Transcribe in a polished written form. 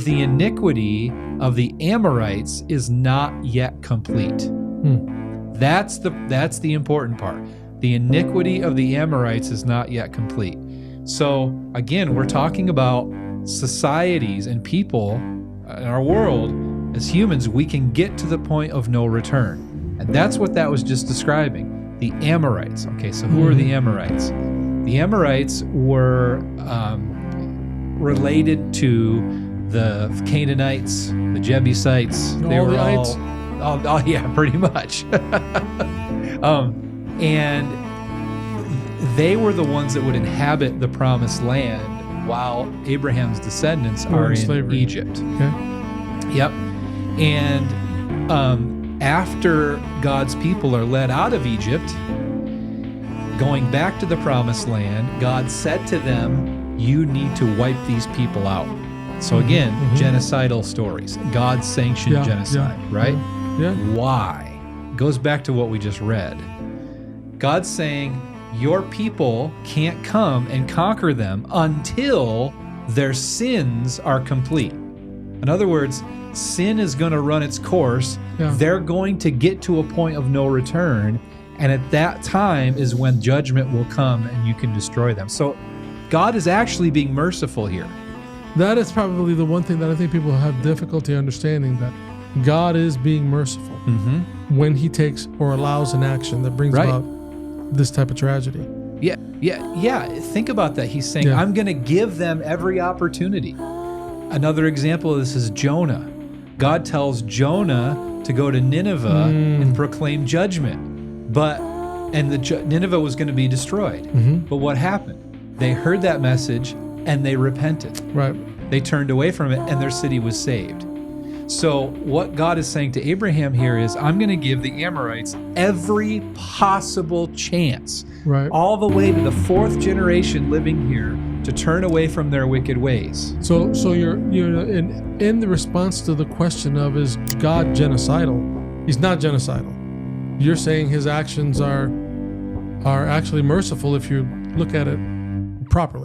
the iniquity of the Amorites is not yet complete. That's the important part. The iniquity of the Amorites is not yet complete. So again, we're talking about societies and people in our world. As humans, we can get to the point of no return. And that's what that was just describing. The Amorites. Okay, so who are the Amorites? The Amorites were related to the Canaanites, the Jebusites. They were all, yeah, pretty much. And they were the ones that would inhabit the promised land while Abraham's descendants are in slavery. Egypt. Okay. Yep. And after God's people are led out of Egypt, going back to the promised land, God said to them, you need to wipe these people out. So again, genocidal stories. God sanctioned genocide, right? Yeah. Why? Goes back to what we just read. God's saying, your people can't come and conquer them until their sins are complete. In other words, sin is going to run its course. Yeah. They're going to get to a point of no return. And at that time is when judgment will come and you can destroy them. So God is actually being merciful here. That is probably the one thing that I think people have difficulty understanding, that God is being merciful when he takes or allows an action that brings about this type of tragedy. Yeah. Think about that. He's saying, I'm going to give them every opportunity. Another example of this is Jonah. God tells Jonah to go to Nineveh and proclaim judgment. Nineveh was going to be destroyed. But what happened? They heard that message and they repented. Right. They turned away from it and their city was saved. So what God is saying to Abraham here is, I'm going to give the Amorites every possible chance, all the way to the fourth generation living here, to turn away from their wicked ways. So you're in the response to the question of, is God genocidal? He's not genocidal. You're saying his actions are actually merciful if you look at it properly.